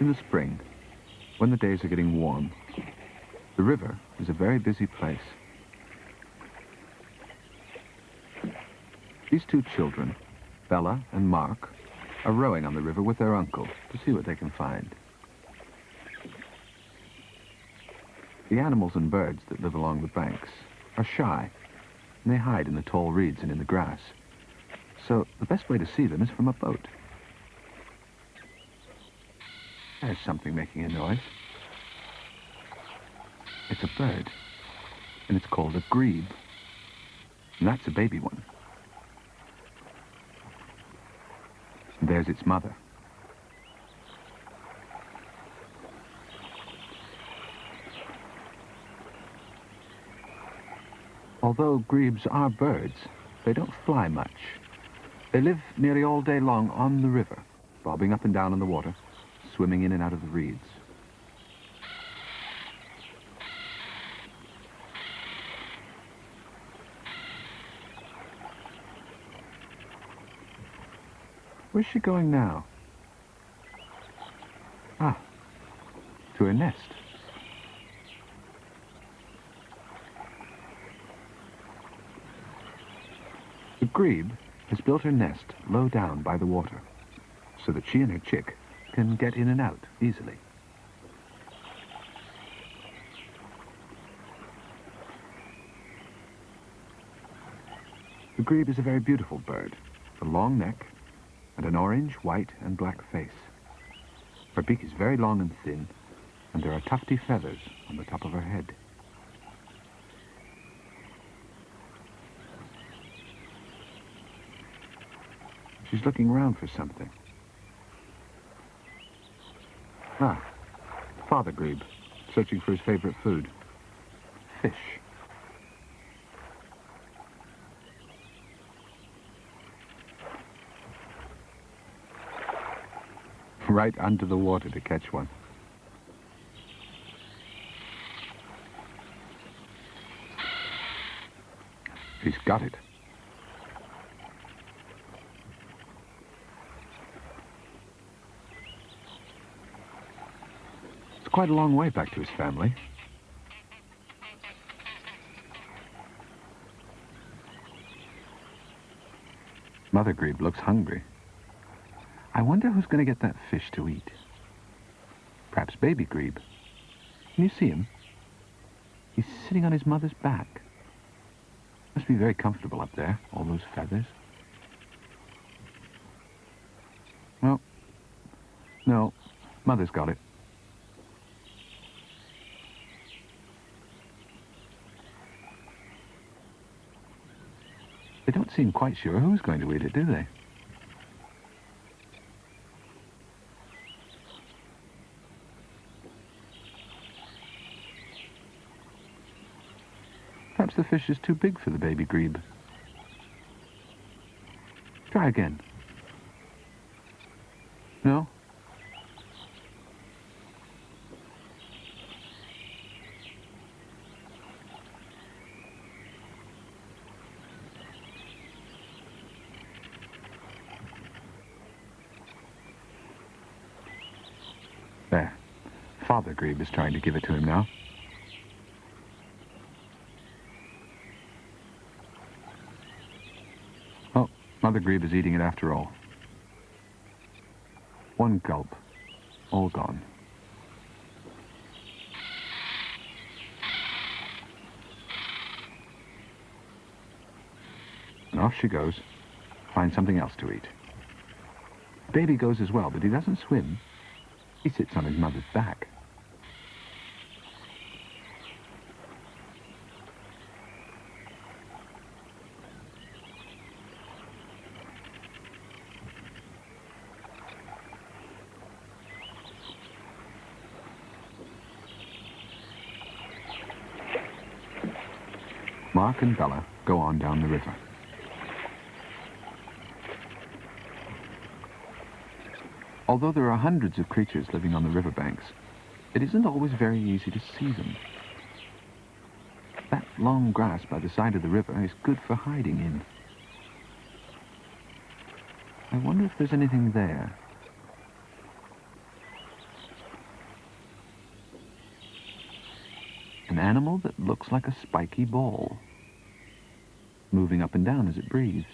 In the spring, when the days are getting warm, the river is a very busy place. These two children, Bella and Mark, are rowing on the river with their uncle to see what they can find. The animals and birds that live along the banks are shy, and they hide in the tall reeds and in the grass. So the best way to see them is from a boat. There's something making a noise. It's a bird, and it's called a grebe, and that's a baby one. And there's its mother. Although grebes are birds, they don't fly much. They live nearly all day long on the river, bobbing up and down in the water, swimming in and out of the reeds. Where's she going now? Ah, to her nest. The grebe has built her nest low down by the water, so that she and her chick can get in and out easily. The grebe is a very beautiful bird, with a long neck and an orange, white, and black face. Her beak is very long and thin, and there are tufty feathers on the top of her head. She's looking round for something. Ah, Father Grebe, searching for his favorite food. Fish. Right under the water to catch one. He's got it. It's quite a long way back to his family. Mother Grebe looks hungry. I wonder who's going to get that fish to eat. Perhaps baby Grebe. Can you see him? He's sitting on his mother's back. Must be very comfortable up there, all those feathers. Well, no, Mother's got it. They don't seem quite sure who's going to eat it, do they? Perhaps the fish is too big for the baby grebe. Try again. No? There. Father Grebe is trying to give it to him now. Mother Grebe is eating it after all. One gulp, all gone. And off she goes, find something else to eat. Baby goes as well, but he doesn't swim. He sits on his mother's back. Mark and Bella go on down the river. Although there are hundreds of creatures living on the riverbanks, it isn't always very easy to see them. That long grass by the side of the river is good for hiding in. I wonder if there's anything there. an animal that looks like a spiky ball, moving up and down as it breathes.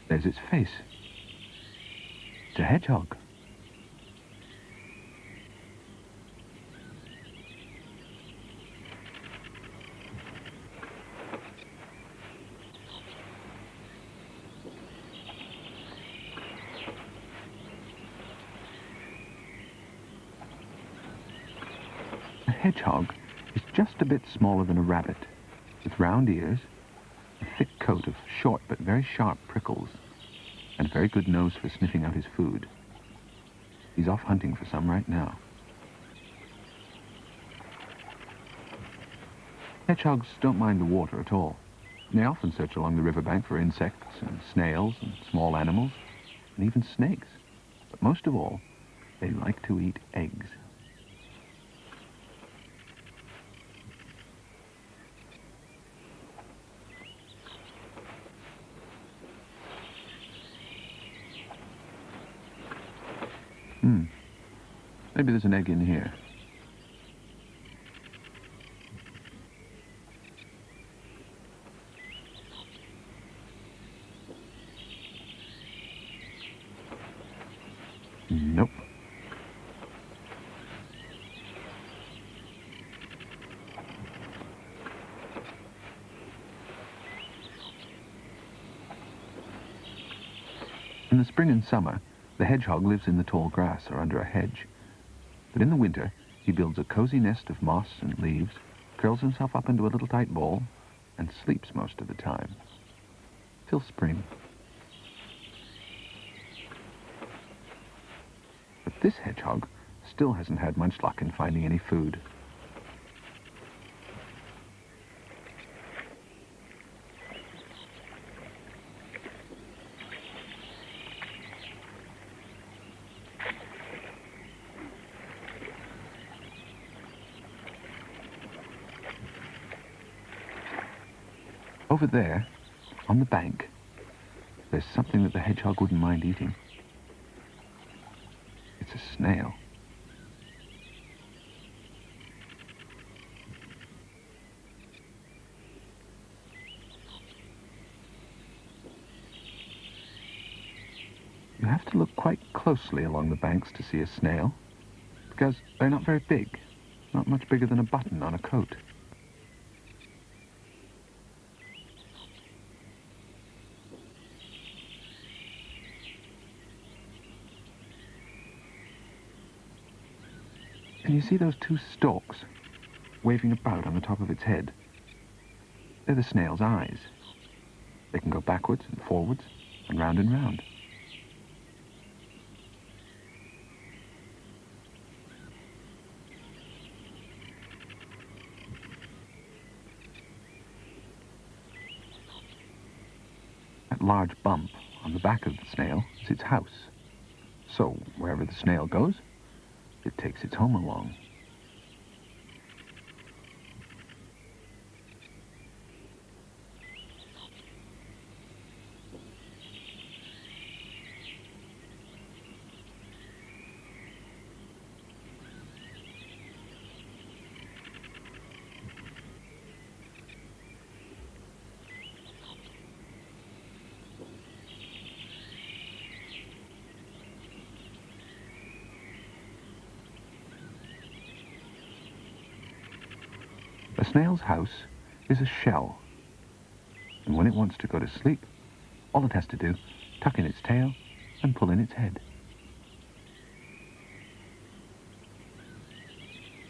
There's its face. It's a hedgehog. A hedgehog is just a bit smaller than a rabbit, with round ears, a thick coat of short but very sharp prickles, and a very good nose for sniffing out his food. He's off hunting for some right now. Hedgehogs don't mind the water at all. They often search along the riverbank for insects and snails and small animals, and even snakes. But most of all, they like to eat eggs. Maybe there's an egg in here. Nope. In the spring and summer, the hedgehog lives in the tall grass or under a hedge. But in the winter, he builds a cozy nest of moss and leaves, curls himself up into a little tight ball, and sleeps most of the time. Till spring. But this hedgehog still hasn't had much luck in finding any food. Over there, on the bank, there's something that the hedgehog wouldn't mind eating. It's a snail. You have to look quite closely along the banks to see a snail, because they're not very big, not much bigger than a button on a coat. And you see those two stalks waving about on the top of its head? They're the snail's eyes. They can go backwards and forwards and round and round. That large bump on the back of the snail is its house. So wherever the snail goes, it takes its home along. A snail's house is a shell, and when it wants to go to sleep, all it has to do, tuck in its tail and pull in its head.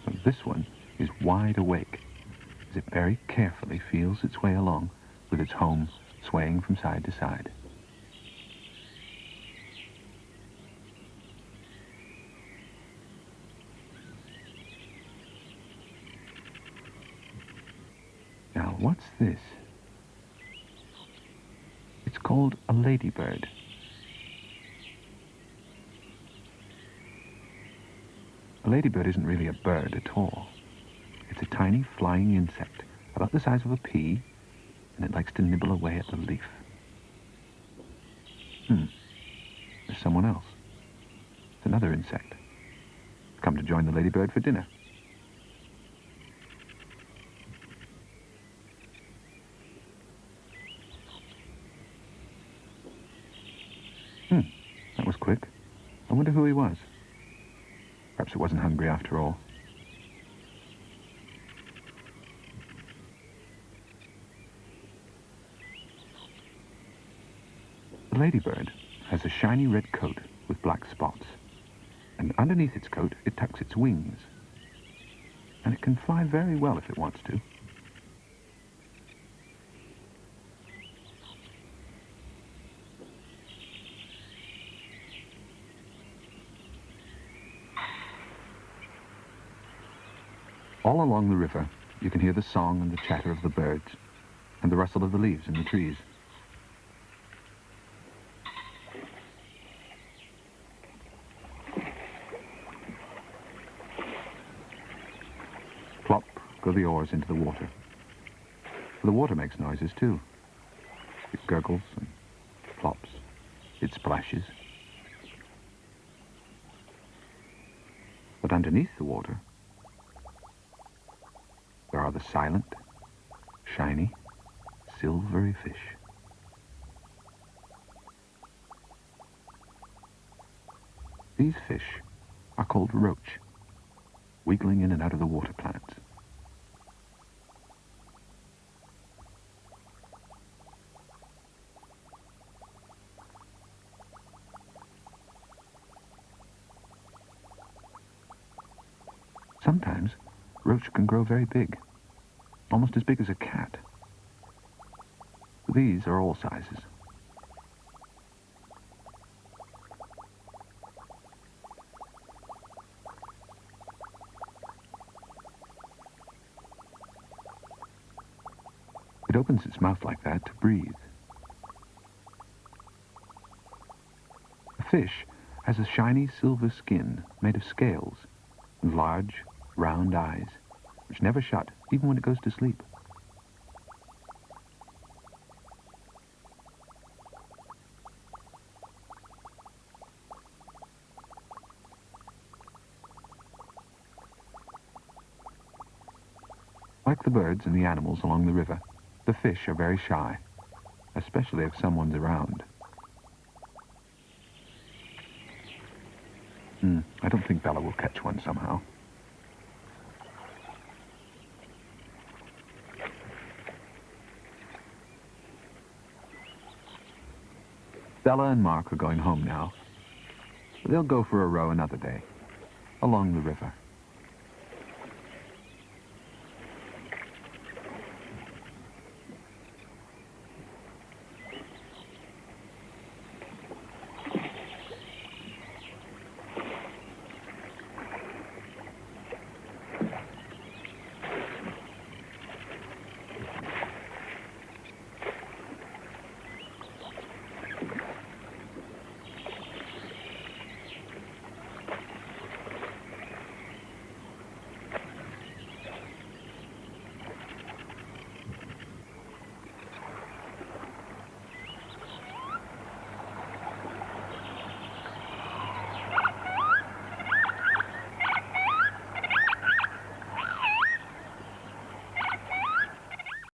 But this one is wide awake as it very carefully feels its way along with its home swaying from side to side. Now, what's this? It's called a ladybird. A ladybird isn't really a bird at all. It's a tiny flying insect, about the size of a pea, and it likes to nibble away at the leaf. There's someone else. another insect. Come to join the ladybird for dinner. That was quick. I wonder who he was. Perhaps it wasn't hungry after all. The ladybird has a shiny red coat with black spots, and underneath its coat it tucks its wings, and it can fly very well if it wants to. All along the river, you can hear the song and the chatter of the birds, and the rustle of the leaves in the trees. Plop go the oars into the water. The water makes noises too. It gurgles and plops. It splashes. But underneath the water, there are the silent, shiny, silvery fish. These fish are called roach, wiggling in and out of the water plants. Sometimes roach can grow very big, almost as big as a cat. These are all sizes. It opens its mouth like that to breathe. A fish has a shiny silver skin made of scales and large, round eyes, which never shut, even when it goes to sleep. Like the birds and the animals along the river, the fish are very shy, especially if someone's around. I don't think Bella will catch one somehow. Bella and Mark are going home now. They'll go for a row another day, along the river.